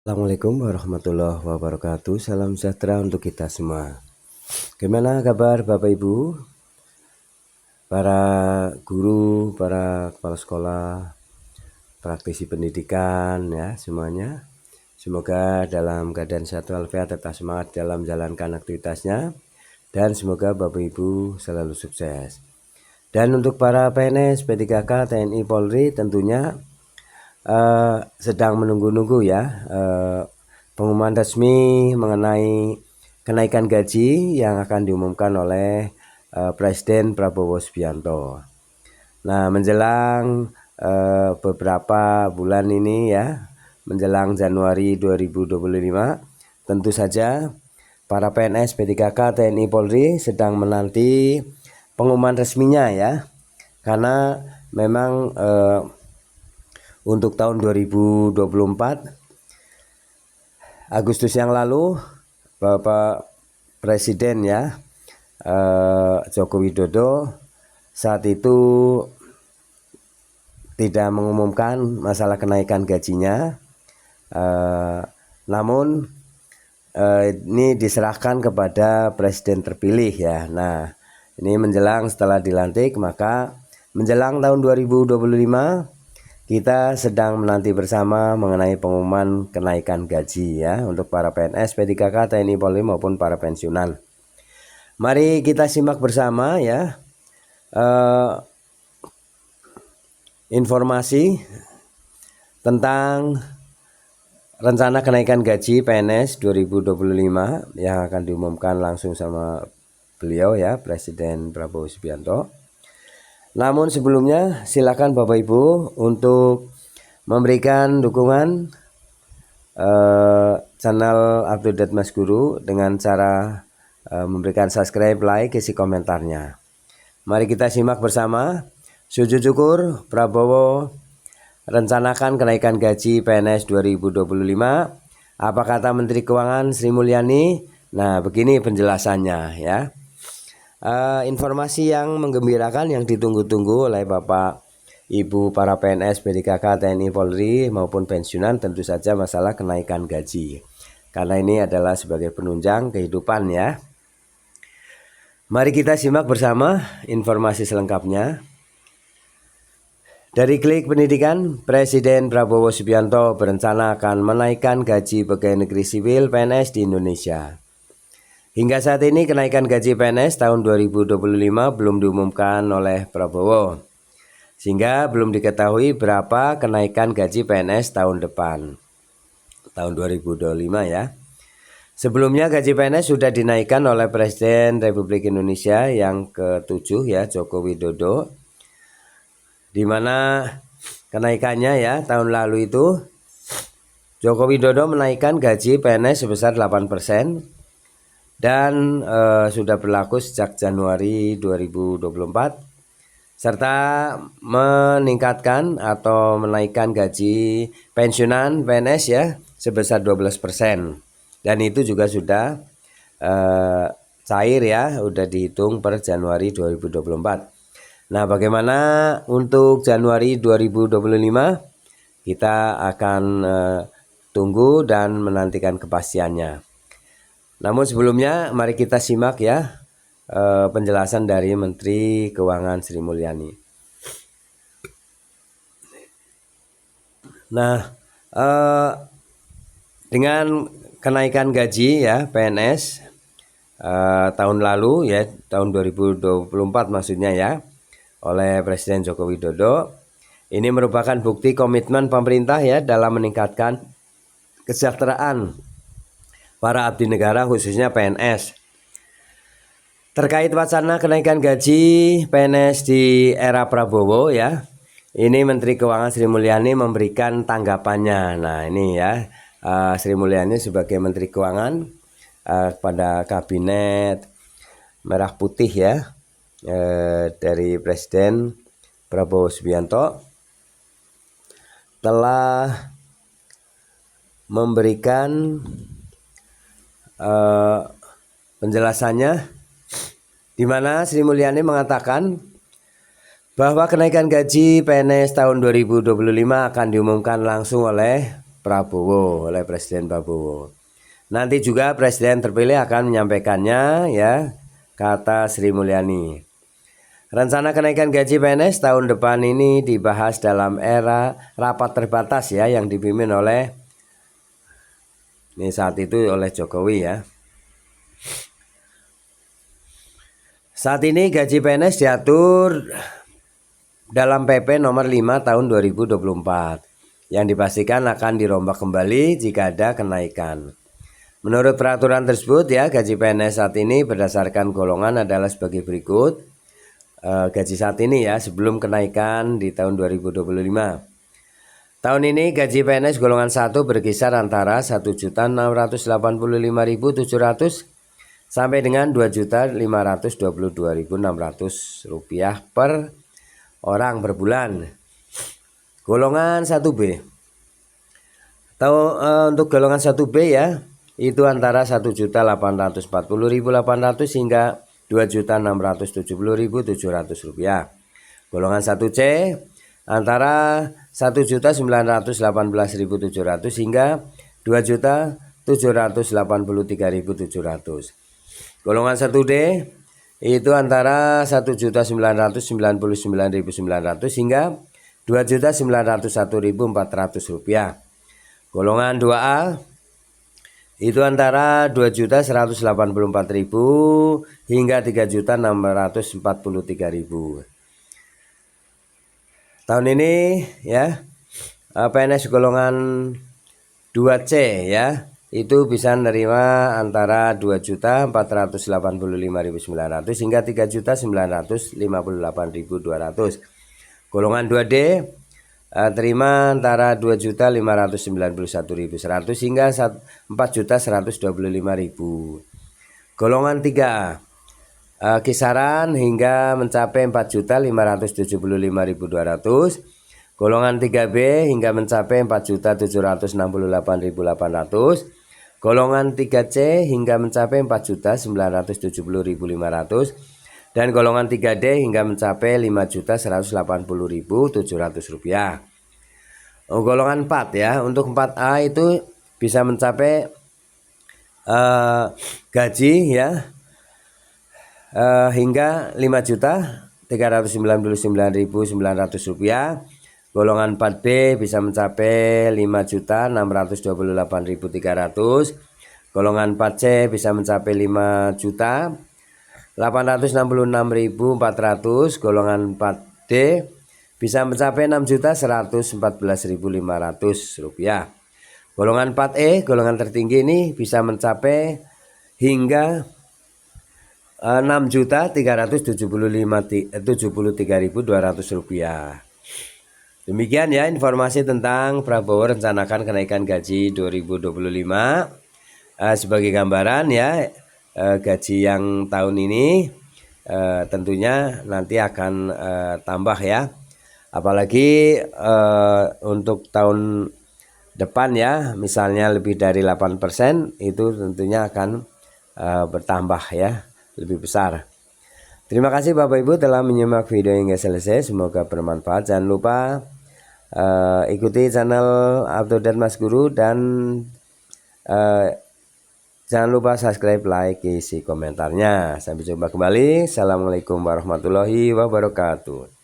Assalamualaikum warahmatullahi wabarakatuh. Salam sejahtera untuk kita semua. Gimana kabar Bapak Ibu, para guru, para kepala sekolah, praktisi pendidikan ya semuanya. Semoga dalam keadaan sehat walafiat, tetap semangat dalam menjalankan aktivitasnya, dan semoga Bapak Ibu selalu sukses. Dan untuk para PNS, P3K, TNI, Polri tentunya sedang menunggu-nunggu ya pengumuman resmi mengenai kenaikan gaji yang akan diumumkan oleh Presiden Prabowo Subianto. Nah, menjelang beberapa bulan ini ya, menjelang Januari 2025, tentu saja para PNS, P3K, TNI, Polri sedang menanti pengumuman resminya ya, karena memang untuk tahun 2024 Agustus yang lalu Bapak Presiden ya Joko Widodo saat itu tidak mengumumkan masalah kenaikan gajinya, namun ini diserahkan kepada Presiden terpilih ya. Nah, ini menjelang setelah dilantik, maka menjelang tahun 2025 kita sedang menanti bersama mengenai pengumuman kenaikan gaji ya untuk para PNS, P3K, TNI, Polri maupun para pensiunan. Mari kita simak bersama ya informasi tentang rencana kenaikan gaji PNS 2025 yang akan diumumkan langsung sama beliau ya, Presiden Prabowo Subianto. Namun sebelumnya silakan Bapak Ibu untuk memberikan dukungan channel Update Mas Guru dengan cara memberikan subscribe, like, isi komentarnya. Mari kita simak bersama. Sujud syukur Prabowo rencanakan kenaikan gaji PNS 2025. Apa kata Menteri Keuangan Sri Mulyani? Nah, begini penjelasannya ya. Informasi yang menggembirakan yang ditunggu-tunggu oleh Bapak Ibu para PNS, P3K, TNI, Polri maupun pensiunan tentu saja masalah kenaikan gaji. Karena ini adalah sebagai penunjang kehidupan ya. Mari kita simak bersama informasi selengkapnya. Dari Klik Pendidikan, Presiden Prabowo Subianto berencana akan menaikkan gaji pegawai negeri sipil PNS di Indonesia. Hingga saat ini kenaikan gaji PNS tahun 2025 belum diumumkan oleh Prabowo, sehingga belum diketahui berapa kenaikan gaji PNS tahun depan, tahun 2025 ya. Sebelumnya gaji PNS sudah dinaikkan oleh Presiden Republik Indonesia yang ke-7 ya, Joko Widodo, di mana kenaikannya ya tahun lalu itu Joko Widodo menaikkan gaji PNS sebesar 8%. Dan sudah berlaku sejak Januari 2024, serta meningkatkan atau menaikkan gaji pensiunan PNS ya sebesar 12%. Dan itu juga sudah cair ya, sudah dihitung per Januari 2024. Nah, bagaimana untuk Januari 2025? Kita akan tunggu dan menantikan kepastiannya. Namun sebelumnya mari kita simak ya penjelasan dari Menteri Keuangan Sri Mulyani. Nah, dengan kenaikan gaji ya PNS tahun lalu ya, tahun 2024 maksudnya ya, oleh Presiden Joko Widodo, ini merupakan bukti komitmen pemerintah ya dalam meningkatkan kesejahteraan para abdi negara khususnya PNS. Terkait wacana kenaikan gaji PNS di era Prabowo ya, ini Menteri Keuangan Sri Mulyani memberikan tanggapannya. Nah ini ya, Sri Mulyani sebagai Menteri Keuangan pada Kabinet Merah Putih ya, dari Presiden Prabowo Subianto telah memberikan penjelasannya, di mana Sri Mulyani mengatakan bahwa kenaikan gaji PNS tahun 2025 akan diumumkan langsung oleh Prabowo, oleh Presiden Prabowo. Nanti juga Presiden terpilih akan menyampaikannya ya, kata Sri Mulyani. Rencana kenaikan gaji PNS tahun depan ini dibahas dalam era rapat terbatas ya, yang dipimpin oleh saat itu oleh Jokowi ya. Saat ini gaji PNS diatur dalam PP nomor 5 tahun 2024 yang dipastikan akan dirombak kembali jika ada kenaikan. Menurut peraturan tersebut ya, gaji PNS saat ini berdasarkan golongan adalah sebagai berikut. Gaji saat ini ya, sebelum kenaikan di tahun 2025. Tahun ini gaji PNS golongan 1 berkisar antara 1.685.700 sampai dengan 2.522.600 rupiah per orang per bulan. Golongan 1B. Untuk golongan 1B ya, itu antara 1.840.800 hingga 2.670.700 rupiah. Golongan 1C antara 1.918.700 hingga 2.783.700. Golongan 1D itu antara 1.999.900 hingga 2.901.400 rupiah. Golongan 2A itu antara 2.184.000 hingga 3.643.000. Tahun ini ya, PNS golongan 2C ya, itu bisa menerima antara 2.485.900 hingga 3.958.200. Golongan 2D terima antara 2.591.100 hingga 4.125.000. Golongan 3A kisaran hingga mencapai 4.575.200. Golongan 3B hingga mencapai 4.768.800. Golongan 3C hingga mencapai 4.970.500. Dan golongan 3D hingga mencapai 5.180.700 rupiah. Golongan 4 ya, untuk 4A itu bisa mencapai gaji ya hingga 5.399.900 rupiah. Golongan 4B bisa mencapai 5.628.300. Golongan 4C bisa mencapai 5.866.400. Golongan 4D bisa mencapai 6.114.500 rupiah. Golongan 4E, golongan tertinggi ini bisa mencapai hingga 6.373.200 rupiah. Demikian ya informasi tentang Prabowo rencanakan kenaikan gaji 2025. Sebagai gambaran ya, gaji yang tahun ini tentunya nanti akan tambah ya, apalagi untuk tahun depan ya, misalnya lebih dari 8%, itu tentunya akan bertambah ya, lebih besar. Terima kasih Bapak Ibu telah menyimak video hingga selesai, semoga bermanfaat. Jangan lupa ikuti channel Update Mas Guru dan jangan lupa subscribe, like, isi komentarnya. Sampai jumpa kembali. Assalamualaikum warahmatullahi wabarakatuh.